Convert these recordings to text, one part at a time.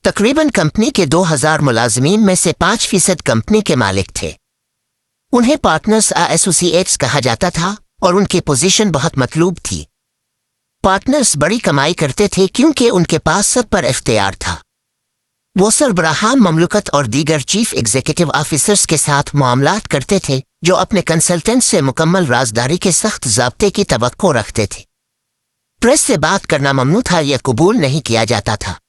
तकरीबन कंपनी के 2000 मुलाजमीन में से 5% कंपनी के मालिक थे। उन्हें पार्टनर्स एसोसिएट्स कहा जाता था और उनकी पोजीशन बहुत मतलूब थी। पार्टनर्स बड़ी कमाई करते थे क्योंकि उनके पास सब पर इख्तियार था। वो सरबराहान ममलुकत और दीगर चीफ एग्जीक्यूटिव ऑफिसर्स के साथ मामलात करते थे जो अपने कंसल्टेंट से मुकम्मल राजदारी के सख्त ज़ाब्ते की तवक्को रखते थे। प्रेस से बात करना ममनू था, यह कबूल नहीं किया जाता था।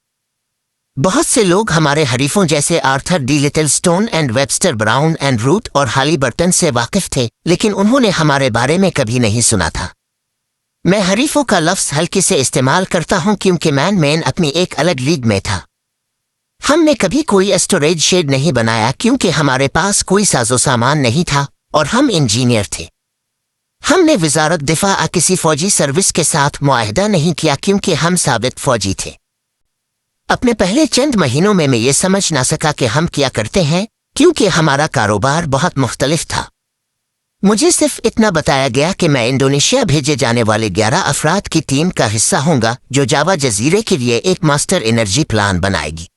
बहुत से लोग हमारे हरीफों जैसे Arthur D Littlestone and Webster Brown and Root और हालीबर्टन से वाकिफ थे, लेकिन उन्होंने हमारे बारे में कभी नहीं सुना था। मैं हरीफों का लफ्ज़ हल्के से इस्तेमाल करता हूं क्योंकि मैन अपनी एक अलग लीग में था। हमने कभी कोई स्टोरेज शेड नहीं बनाया क्योंकि हमारे पास कोई साजो सामान नहीं था और हम इंजीनियर थे। हमने वजारत दिफा किसी फौजी सर्विस के साथ मुआहदा नहीं किया क्योंकि हम साबित फौजी थे। अपने पहले चंद महीनों में मैं ये समझ ना सका कि हम क्या करते हैं क्योंकि हमारा कारोबार बहुत मुख्तलिफ था। मुझे सिर्फ इतना बताया गया कि मैं इंडोनेशिया भेजे जाने वाले 11 अफराद की टीम का हिस्सा होऊंगा जो जावा जजीरे के लिए एक मास्टर एनर्जी प्लान बनाएगी।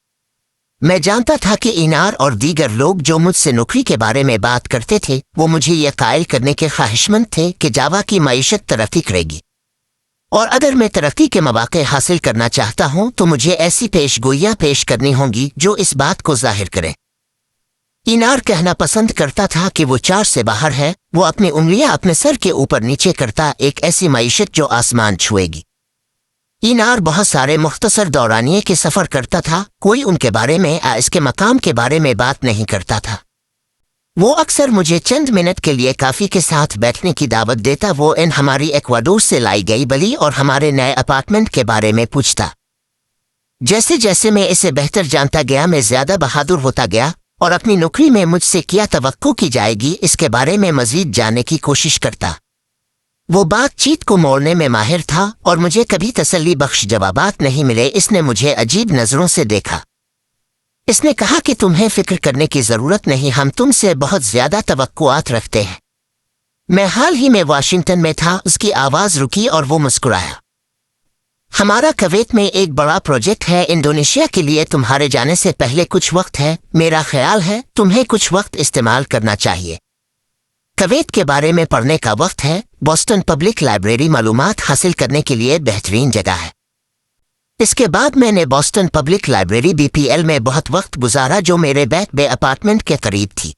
मैं जानता था कि इनार और दीगर लोग जो मुझसे नौकरी के बारे में बात करते थे वो मुझे यह कायल करने के ख्वाहिशमंद थे कि जावा की मईशत तरक्की करेगी, और अगर मैं तरक्की के मौके हासिल करना चाहता हूं तो मुझे ऐसी पेशगोइयां पेश करनी होंगी जो इस बात को जाहिर करें। इनार कहना पसंद करता था कि वो 4 से बाहर है। वो अपनी उंगलियां अपने सर के ऊपर नीचे करता, एक ऐसी मईशत जो आसमान छुएगी। इनार बहुत सारे मुख्तसर दौरानिए के सफ़र करता था। कोई उनके बारे में इसके मकाम के बारे में बात नहीं करता था। वो अक्सर मुझे चंद मिनट के लिए काफ़ी के साथ बैठने की दावत देता। वो इन हमारी एक्वाडोर से लाई गई बली और हमारे नए अपार्टमेंट के बारे में पूछता। जैसे जैसे मैं इसे बेहतर जानता गया मैं ज़्यादा बहादुर होता गया और अपनी नौकरी में मुझसे क्या तवक्को की जाएगी इसके बारे में मज़ीद जानने की कोशिश करता। वो बातचीत को मोड़ने में माहिर था और मुझे कभी तसल्ली बख्श जवाबात नहीं मिले। इसने मुझे अजीब नज़रों से देखा। इसने कहा कि तुम्हें फिक्र करने की ज़रूरत नहीं, हम तुमसे बहुत ज़्यादा तवक्कुआत रखते हैं। मैं हाल ही में वाशिंगटन में था। उसकी आवाज़ रुकी और वो मुस्कुराया। हमारा कुवैत में एक बड़ा प्रोजेक्ट है। इंडोनेशिया के लिए तुम्हारे जाने से पहले कुछ वक्त है। मेरा ख्याल है तुम्हें कुछ वक्त इस्तेमाल करना चाहिए। कुवैत के बारे में पढ़ने का वक्त है। बोस्टन पब्लिक लाइब्रेरी मालूमात हासिल करने के लिए बेहतरीन जगह है। इसके बाद मैंने बोस्टन पब्लिक लाइब्रेरी BPL में बहुत वक्त गुजारा जो मेरे बैक बे अपार्टमेंट के करीब थी।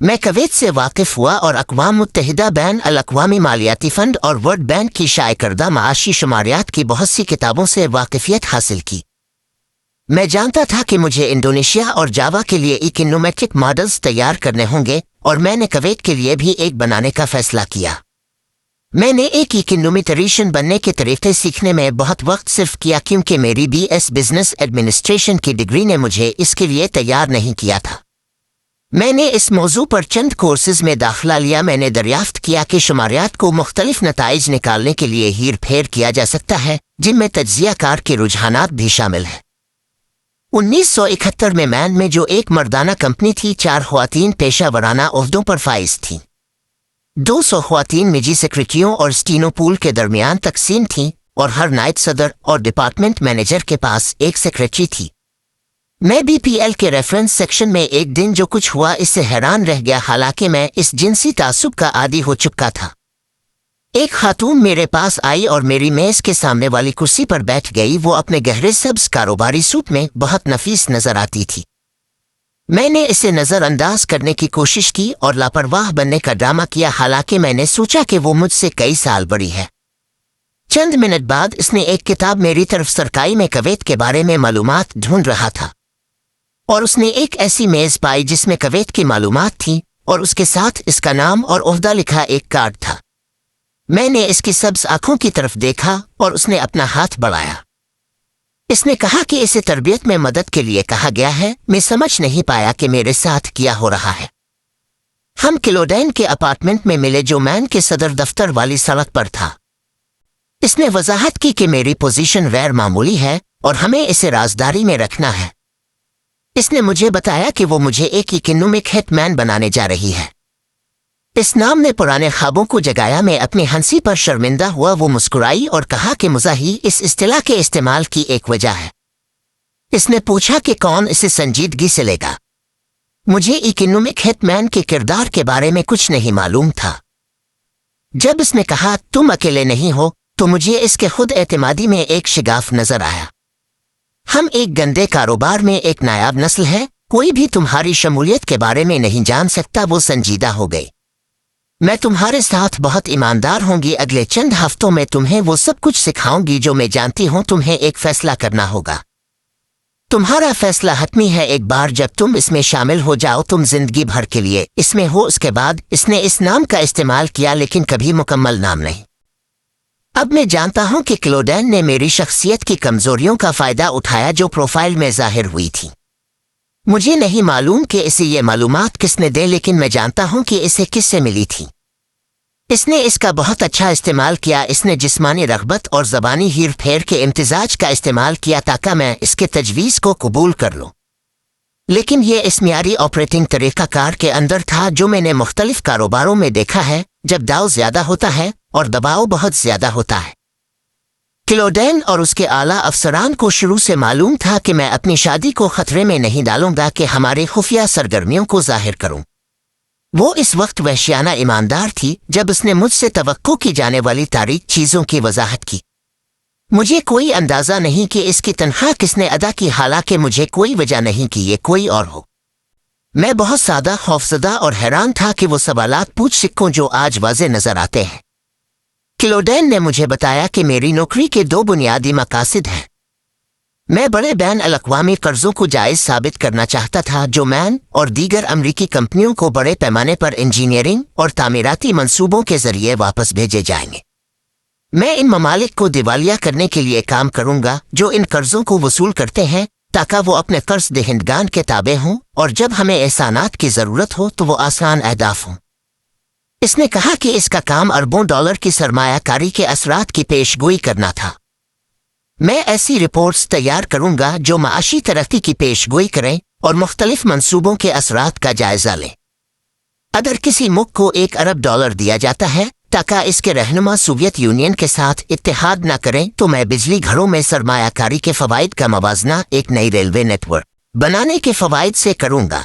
मैं कुवैत से वाकिफ हुआ और अक़वाम मुत्तहिदा बैन अल अक़वामी मालियाती फ़ंड और वर्ल्ड बैंक की शाये करदा माशी शुमारियात की बहुत सी किताबों से वाकिफियत हासिल की। मैं जानता था कि मुझे इंडोनेशिया और जावा के लिए इकोनोमेट्रिक मॉडल्स तैयार करने होंगे और मैंने कुवैत के लिए भी एक बनाने का फैसला किया। मैंने एक इकोनोमेट्रिशियन बनने के तरीके सीखने में बहुत वक्त सिर्फ किया क्योंकि मेरी BS बिजनेस एडमिनिस्ट्रेशन की डिग्री ने मुझे इसके लिए तैयार नहीं किया था। मैंने इस मौजू पर चंद कोर्सेज में दाखिला लिया। मैंने दरियाफ्त किया कि शुमारियात को मुख्तलिफ नताइज निकालने के लिए हीर फेर किया जा सकता है जिनमें तज्जिया कार के रुझानात भी शामिल हैं। 1971 में मैन में जो एक मर्दाना कंपनी थी 4 ख्वातीन पेशा वराना ओहदों पर फाइज थीं। 200 ख्वातीन निजी सेक्रेटरियों और स्टीनोपूल के दरमियान तकसीम थीं और हर नायब सदर और डिपार्टमेंट मैनेजर के पास एक सेक्रेटरी थी। मैं BPL के रेफरेंस सेक्शन में एक दिन जो कुछ हुआ इससे हैरान रह गया। हालांकि मैं इस जिनसी तासुब का आदी हो चुका था। एक खातून मेरे पास आई और मेरी मेज के सामने वाली कुर्सी पर बैठ गई। वो अपने गहरे सब्ज कारोबारी सूट में बहुत नफीस नजर आती थी। मैंने इसे नज़रअंदाज करने की कोशिश की और लापरवाह बनने का ड्रामा किया। हालांकि मैंने सोचा कि वो मुझसे कई साल बड़ी है। चंद मिनट बाद इसने एक किताब मेरी तरफ सरकाई में कुवैत के बारे में मालूमात ढूंढ रहा था और उसने एक ऐसी मेज पाई जिसमें कुवैत की मालूमात थी और उसके साथ इसका नाम और ओहदा लिखा एक कार्ड था। मैंने इसकी सब्ज आंखों की तरफ देखा और उसने अपना हाथ बढ़ाया। इसने कहा कि इसे तरबियत में मदद के लिए कहा गया है। मैं समझ नहीं पाया कि मेरे साथ क्या हो रहा है। हम किलोडैन के अपार्टमेंट में मिले जो मैन के सदर दफ्तर वाली सड़क पर था। इसने वजाहत की कि मेरी पोजीशन गैर मामूली है और हमें इसे राजदारी में रखना है। इसने मुझे बताया कि वो मुझे एक इकोनॉमिक हिटमैन बनाने जा रही है। इस नाम ने पुराने ख्वाबों को जगाया। मैं अपनी हंसी पर शर्मिंदा हुआ। वो मुस्कुराई और कहा कि मुज़ाही इस इस्तिलाह के इस्तेमाल की एक वजह है। اس نے پوچھا کہ کون اسے سنجیدگی سے لے گا۔ مجھے اکنومک ہٹ مین کے کردار کے بارے میں کچھ نہیں معلوم تھا۔ جب اس نے کہا تم اکیلے نہیں ہو تو مجھے اس کے خود اعتمادی میں ایک شگاف نظر آیا۔ ہم ایک گندے کاروبار میں ایک نایاب نسل ہے، کوئی بھی تمہاری شمولیت کے بارے میں نہیں جان سکتا۔ وہ سنجیدہ ہو گئی۔ میں تمہارے ساتھ بہت ایماندار ہوں گی، اگلے چند ہفتوں میں تمہیں وہ سب کچھ سکھاؤں گی جو میں جانتی ہوں۔ تمہیں ایک فیصلہ کرنا ہوگا۔ تمہارا فیصلہ حتمی ہے۔ ایک بار جب تم اس میں شامل ہو جاؤ تم زندگی بھر کے لیے اس میں ہو۔ اس کے بعد اس نے اس نام کا استعمال کیا لیکن کبھی مکمل نام نہیں۔ اب میں جانتا ہوں کہ کلوڈین نے میری شخصیت کی کمزوریوں کا فائدہ اٹھایا جو پروفائل میں ظاہر ہوئی تھی۔ مجھے نہیں معلوم کہ اسے یہ معلومات کس نے دے، لیکن میں جانتا ہوں کہ اسے کس سے ملی تھی۔ اس نے اس کا بہت اچھا استعمال کیا۔ اس نے جسمانی رغبت اور زبانی ہیر پھیر کے امتزاج کا استعمال کیا تاکہ میں اس کے تجویز کو قبول کر لوں، لیکن یہ اس معیاری آپریٹنگ طریقہ کار کے اندر تھا جو میں نے مختلف کاروباروں میں دیکھا ہے جب داؤ زیادہ ہوتا ہے اور دباؤ بہت زیادہ ہوتا ہے۔ کلوڈین اور اس کے اعلیٰ افسران کو شروع سے معلوم تھا کہ میں اپنی شادی کو خطرے میں نہیں ڈالوں گا کہ ہمارے خفیہ سرگرمیوں کو ظاہر کروں۔ وہ اس وقت وحشیانہ ایماندار تھی جب اس نے مجھ سے توقع کی جانے والی تاریک چیزوں کی وضاحت کی۔ مجھے کوئی اندازہ نہیں کہ اس کی تنخواہ کس نے ادا کی، حالانکہ مجھے کوئی وجہ نہیں کہ یہ کوئی اور ہو۔ میں بہت سادہ، خوفزدہ اور حیران تھا کہ وہ سوالات پوچھ سکوں جو آج واضح نظر آتے ہیں۔ کلوڈین نے مجھے بتایا کہ میری نوکری کے دو بنیادی مقاصد ہیں۔ میں بڑے بین الاقوامی قرضوں کو جائز ثابت کرنا چاہتا تھا جو مین اور دیگر امریکی کمپنیوں کو بڑے پیمانے پر انجینئرنگ اور تعمیراتی منصوبوں کے ذریعے واپس بھیجے جائیں گے۔ میں ان ممالک کو دیوالیہ کرنے کے لیے کام کروں گا جو ان قرضوں کو وصول کرتے ہیں تاکہ وہ اپنے قرض دہندگان کے تابع ہوں، اور جب ہمیں احسانات کی ضرورت ہو تو وہ آسان اہداف ہوں۔ اس نے کہا کہ اس کا کام اربوں ڈالر کی سرمایہ کاری کے اثرات کی پیش گوئی کرنا تھا۔ میں ایسی رپورٹس تیار کروں گا جو معاشی ترقی کی پیش گوئی کریں اور مختلف منصوبوں کے اثرات کا جائزہ لیں۔ اگر کسی ملک کو $1 ارب دیا جاتا ہے تاکہ اس کے رہنما سوویت یونین کے ساتھ اتحاد نہ کریں تو میں بجلی گھروں میں سرمایہ کاری کے فوائد کا موازنہ ایک نئی ریلوے نیٹ ورک بنانے کے فوائد سے کروں گا۔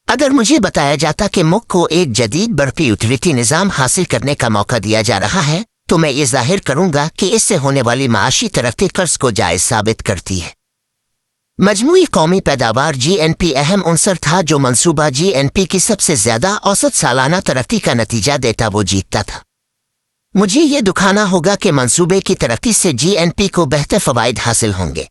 اگر مجھے بتایا جاتا کہ ملک کو ایک جدید برقی یوٹیلیٹی نظام حاصل کرنے کا موقع دیا جا رہا ہے تو میں یہ ظاہر کروں گا کہ اس سے ہونے والی معاشی ترقی قرض کو جائز ثابت کرتی ہے۔ مجموعی قومی پیداوار GNP اہم عنصر تھا جو منصوبہ GNP کی سب سے زیادہ اوسط سالانہ ترقی کا نتیجہ دیتا وہ جیتتا تھا۔ مجھے یہ دکھانا ہوگا کہ منصوبے کی ترقی سے GNP کو بہتر فوائد حاصل ہوں گے۔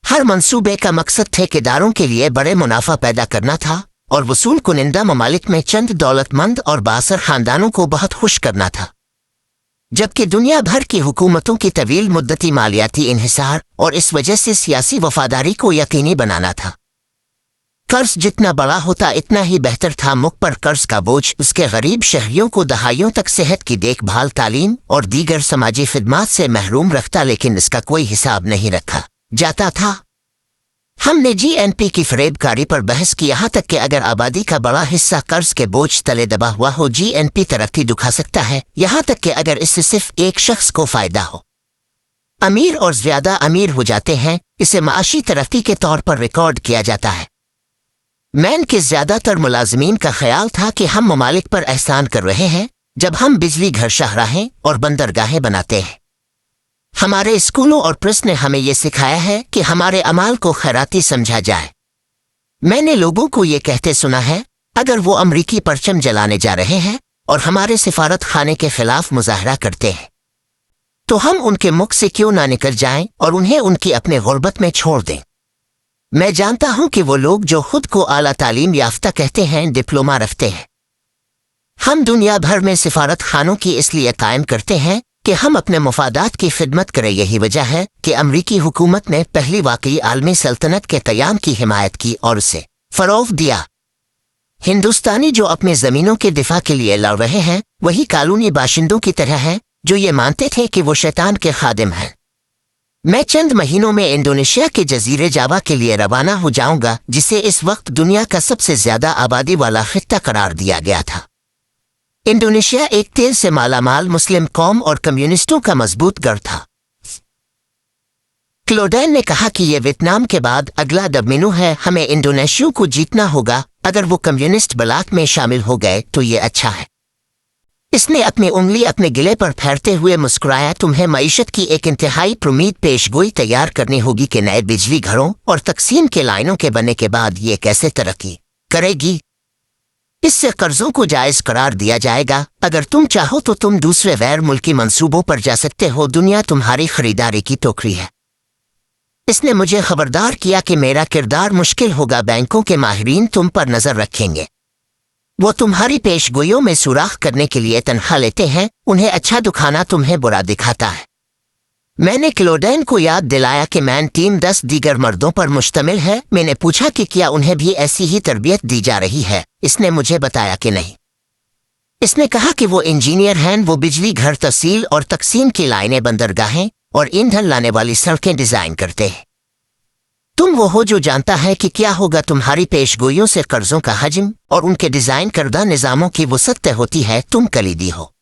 ہر منصوبے کا مقصد ٹھیکیداروں کے لیے بڑے منافع پیدا کرنا تھا اور وصول کنندہ ممالک میں چند دولت مند اور بااثر خاندانوں کو بہت خوش کرنا تھا، جبکہ دنیا بھر کی حکومتوں کی طویل مدتی مالیاتی انحصار اور اس وجہ سے سیاسی وفاداری کو یقینی بنانا تھا۔ قرض جتنا بڑا ہوتا اتنا ہی بہتر تھا۔ ملک پر قرض کا بوجھ اس کے غریب شہریوں کو دہائیوں تک صحت کی دیکھ بھال، تعلیم اور دیگر سماجی خدمات سے محروم رکھتا، لیکن اس کا کوئی حساب نہیں رکھا جاتا تھا۔ ہم نے GNP کی فریب کاری پر بحث کی، یہاں تک کہ اگر آبادی کا بڑا حصہ قرض کے بوجھ تلے دبا ہوا ہو GNP ترقی دکھا سکتا ہے، یہاں تک کہ اگر اس سے صرف ایک شخص کو فائدہ ہو۔ امیر اور زیادہ امیر ہو جاتے ہیں، اسے معاشی ترقی کے طور پر ریکارڈ کیا جاتا ہے۔ مین کے زیادہ تر ملازمین کا خیال تھا کہ ہم ممالک پر احسان کر رہے ہیں جب ہم بجلی گھر، شاہراہیں اور بندرگاہیں بناتے ہیں۔ ہمارے اسکولوں اور پریس نے ہمیں یہ سکھایا ہے کہ ہمارے اعمال کو خیراتی سمجھا جائے۔ میں نے لوگوں کو یہ کہتے سنا ہے، اگر وہ امریکی پرچم جلانے جا رہے ہیں اور ہمارے سفارت خانے کے خلاف مظاہرہ کرتے ہیں تو ہم ان کے ملک سے کیوں نہ نکل جائیں اور انہیں ان کی اپنے غربت میں چھوڑ دیں۔ میں جانتا ہوں کہ وہ لوگ جو خود کو اعلیٰ تعلیم یافتہ کہتے ہیں ڈپلومہ رکھتے ہیں۔ ہم دنیا بھر میں سفارت خانوں کی اس لیے قائم کرتے ہیں کہ ہم اپنے مفادات کی خدمت کریں۔ یہی وجہ ہے کہ امریکی حکومت نے پہلی واقعی عالمی سلطنت کے قیام کی حمایت کی اور اسے فروغ دیا۔ ہندوستانی جو اپنے زمینوں کے دفاع کے لیے لڑ رہے ہیں وہی کالونی باشندوں کی طرح ہیں جو یہ مانتے تھے کہ وہ شیطان کے خادم ہیں۔ میں چند مہینوں میں انڈونیشیا کے جزیرے جاوا کے لیے روانہ ہو جاؤں گا، جسے اس وقت دنیا کا سب سے زیادہ آبادی والا خطہ قرار دیا گیا تھا۔ انڈونیشیا ایک تیل سے مالا مال مسلم قوم اور کمیونسٹوں کا مضبوط گڑھ تھا۔ क्लोडेन ने कहा कि ये वियतनाम के बाद अगला डोमिनो है, हमें इंडोनेशिया को जीतना होगा। अगर वो कम्युनिस्ट ब्लॉक में शामिल हो गए तो ये अच्छा है। इसने अपनी उंगली अपने गिले पर फेरते हुए मुस्कुराया। तुम्हें मईशत की एक इंतहाई प्रमीद पेशगोई तैयार करनी होगी कि नए बिजली घरों और तकसीम के लाइनों के बनने के बाद ये कैसे तरक्की करेगी। इससे कर्जों को जायज करार दिया जाएगा। अगर तुम चाहो तो तुम दूसरे गैर मुल्की मंसूबों पर जा सकते हो। दुनिया तुम्हारी खरीदारी की टोकरी है। इसने मुझे खबरदार किया कि मेरा किरदार मुश्किल होगा। बैंकों के माहिरीन तुम पर नजर रखेंगे। वो तुम्हारी पेशगोइयों में सुराख करने के लिए तनख्वाह लेते हैं। उन्हें अच्छा दिखाना तुम्हें बुरा दिखाता है। मैंने क्लोडेन को याद दिलाया कि मैन टीम 10 दीगर मर्दों पर मुश्तमिल है। मैंने पूछा कि क्या उन्हें भी ऐसी ही तरबियत दी जा रही है। इसने मुझे बताया कि नहीं। इसने कहा कि वो इंजीनियर हैं। वो बिजली घर, तहसील और तकसीम की लाइनें, बंदरगाहें और ईंधन लाने वाली सड़कें डिजाइन करते हैं। तुम वो हो जो जानता है कि क्या होगा तुम्हारी पेशगोइयों से कर्जों का हजम और उनके डिजाइन करदा निजामों की वुसअत तय होती है। तुम कलीदी हो।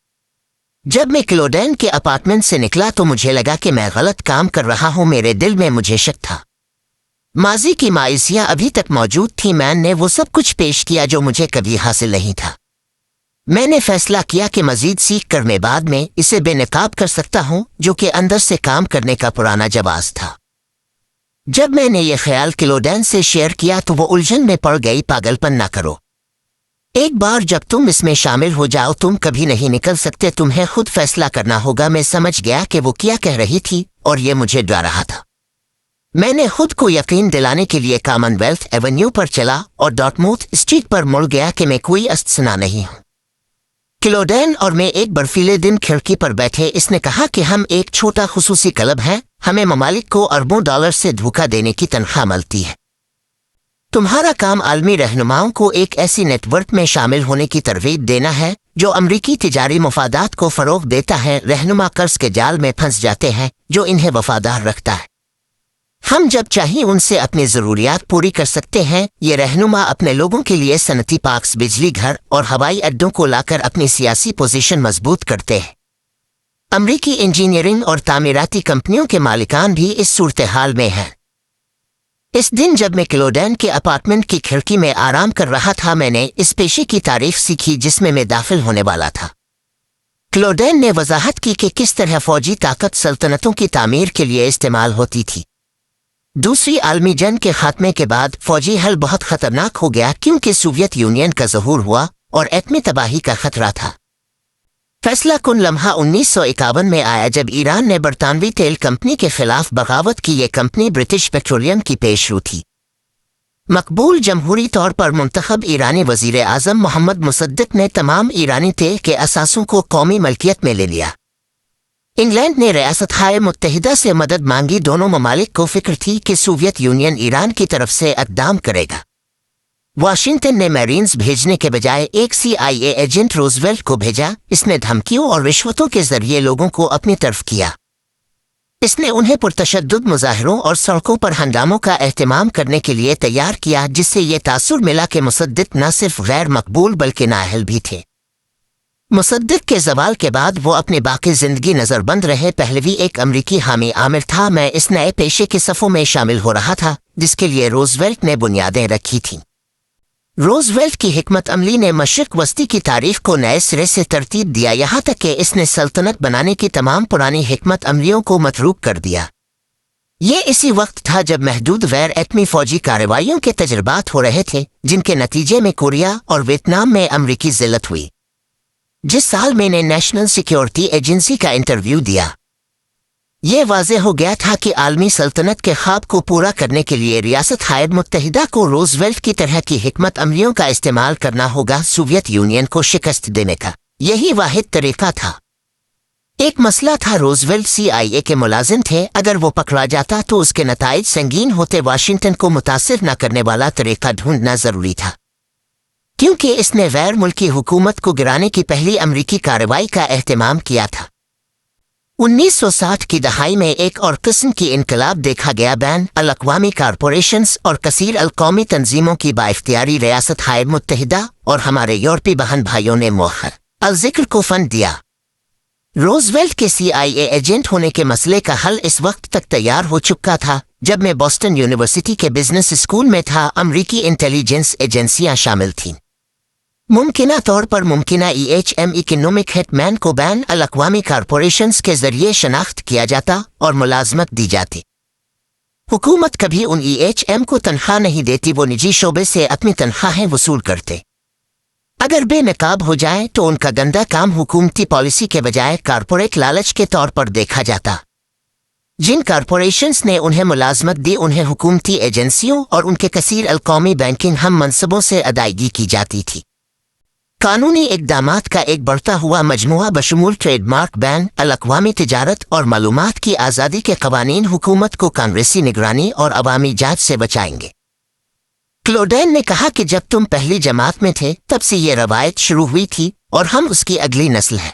जब मैं क्लोडेन के अपार्टमेंट से निकला तो मुझे लगा कि मैं गलत काम कर रहा हूं। मेरे दिल में मुझे शक था। माजी की मायूसियां अभी तक मौजूद थी। मैन ने वो सब कुछ पेश किया जो मुझे कभी हासिल नहीं था। मैंने फैसला किया कि मजीद सीख कर मैं बाद में इसे बेनकाब कर सकता हूं, जो कि अंदर से काम करने का पुराना जवाब था। जब मैंने ये ख्याल क्लोडेन से शेयर किया तो वो उलझन में पड़ गई। पागलपन ना करो। एक बार जब तुम इसमें शामिल हो जाओ तुम कभी नहीं निकल सकते। तुम्हें खुद फैसला करना होगा। मैं समझ गया कि वो क्या कह रही थी और ये मुझे डरा रहा था। मैंने खुद को यकीन दिलाने के लिए कॉमनवेल्थ एवेन्यू पर चला और डॉर्टमूथ स्ट्रीट पर मुड़ गया कि मैं कोई अस्तना नहीं हूं। क्लोडेन और मैं एक बर्फीले दिन खिड़की पर बैठे। इसने कहा कि हम एक छोटा खुसूसी क्लब हैं। हमें ममालिक को अरबों डॉलर से धोखा देने की तनख्वाह मिलती है। तुम्हारा काम आलमी रहनुमाओं को एक ऐसी नेटवर्क में शामिल होने की तरगीब देना है जो अमरीकी तिजारी मफादात को फरोग देता है। रहनुमा कर्ज के जाल में फंस जाते हैं जो इन्हें वफादार रखता है। हम जब चाहिए उनसे अपनी ज़रूरियात पूरी कर सकते हैं। ये रहनुमा अपने लोगों के लिए सनती पार्क्स, बिजली घर और हवाई अड्डों को लाकर अपनी सियासी पोजीशन मजबूत करते हैं। अमरीकी इंजीनियरिंग और तामीराती कंपनियों के मालिकान भी इस सूरत हाल में हैं। इस दिन जब मैं क्लोडेन के अपार्टमेंट की खिड़की में आराम कर रहा था मैंने इस पेशे की तारीफ सीखी जिसमें मैं दाखिल होने वाला था। क्लोडेन ने वजाहत की कि किस तरह फौजी ताकत सल्तनतों की तामीर के लिए इस्तेमाल होती थी। दूसरी आलमी जंग के खात्मे के बाद फौजी हल बहुत खतरनाक हो गया क्योंकि सोवियत यूनियन का ज़हूर हुआ और एटमी तबाही का खतरा था। फैसला कुन लम्हा 1951 में आया जब ईरान ने बरतानवी तेल कंपनी के खिलाफ बगावत की। ये कंपनी ब्रिटिश पेट्रोलियम की पेशरू थी। मकबूल जमहूरी तौर पर मुंतखब ईरानी वजीर आज़म मोहम्मद मुसद्दिक ने तमाम ईरानी तेल के असासों को कौमी मलकियत में ले लिया। इंग्लैंड ने रियासत-ए मुत्तहिदा से मदद मांगी। दोनों ममालिक को फिक्र थी कि सोवियत यूनियन ईरान की तरफ से इक़दाम करेगा। वाशिंगटन ने मैरीन्स भेजने के बजाय एक CIA एजेंट रूजवेल्ट को भेजा। इसने धमकियों और रिश्वतों के जरिए लोगों को अपनी तरफ किया। इसने उन्हें पुरतशद्दुद मुजाहिरों और सड़कों पर हंगामों का एहतमाम करने के लिए तैयार किया, जिससे ये तासुर मिला कि मुसद्दिक न सिर्फ गैर मकबूल बल्कि नाअहल भी थे। मुसद्दिक के ज़वाल के बाद वो अपनी बाकी ज़िंदगी नज़रबंद रहे। पहलवी एक अमरीकी हामी आमिर था। मैं इस नए पेशे के सफ़ों में शामिल हो रहा था जिसके लिए रूजवेल्ट ने बुनियादें रखी थीं। रूजवेल्ट की हिकमत अमली ने मशरिक़ वस्ती की तारीख को नए सिरे से तरतीब दिया, यहाँ तक कि इसने सल्तनत बनाने की तमाम पुरानी हिकमत अमलियों को मतरूक कर दिया। ये इसी वक्त था जब महदूद गैर एटमी फौजी कार्रवाइयों के तजर्बात हो रहे थे जिनके नतीजे में कोरिया और वियतनाम में अमरीकी ज़िल्लत हुई। जिस साल मैंने नेशनल सिक्योरिटी एजेंसी का इंटरव्यू दिया ये वाज़ेह हो गया था कि आलमी सल्तनत के ख्वाब को पूरा करने के लिए रियासत-ए मुत्तहिदा को रूजवेल्ट की तरह की हिकमत अमलियों का इस्तेमाल करना होगा। सोवियत यूनियन को शिकस्त देने का यही वाहिद तरीका था। एक मसला था, रूजवेल्ट CIA के मुलाजिम थे। अगर वो पकड़ा जाता तो उसके नताइज संगीन होते। वाशिंगटन को मुतासिर न करने वाला तरीका ढूंढना जरूरी था क्योंकि इसने गैर मुल्की हुकूमत को गिराने की पहली अमरीकी कार्रवाई का एहतमाम किया था। 1960 की दहाई में एक और किस्म की इनकलाब देखा गया। बैन अल-अक़वामी कॉरपोरेशंस और कसीर अल-कौमी तंजीमों की बाइख्तियारी रियासत-ए मुत्तहिदा और हमारे यूरोपी बहन भाइयों ने मोहर अल-ज़िक्र को फंड दिया। روزویلٹ کے CIA ایجنٹ ہونے کے مسئلے کا حل اس وقت تک تیار ہو چکا تھا جب میں بوسٹن یونیورسٹی کے بزنس اسکول میں تھا۔ امریکی انٹیلیجنس ایجنسیاں شامل تھیں۔ ممکنہ طور پر ممکنہ اکنامک ہٹ مین کو بین الاقوامی کارپوریشنز کے ذریعے شناخت کیا جاتا اور ملازمت دی جاتی۔ حکومت کبھی ان کو تنخواہ نہیں دیتی، وہ نجی شعبے سے اپنی تنخواہیں وصول کرتے۔ اگر بے نقاب ہو جائے تو ان کا گندا کام حکومتی پالیسی کے بجائے کارپوریٹ لالچ کے طور پر دیکھا جاتا۔ جن کارپوریشنز نے انہیں ملازمت دی انہیں حکومتی ایجنسیوں اور ان کے کثیر القومی بینکنگ ہم منصبوں سے ادائیگی کی جاتی تھی۔ قانونی اقدامات کا ایک بڑھتا ہوا مجموعہ بشمول ٹریڈ مارک بین، الاقوامی تجارت اور معلومات کی آزادی کے قوانین حکومت کو کانگریسی نگرانی اور عوامی جانچ سے بچائیں گے۔ کلوڈین نے کہا کہ جب تم پہلی جماعت میں تھے تب سے یہ روایت شروع ہوئی تھی اور ہم اس کی اگلی نسل ہے۔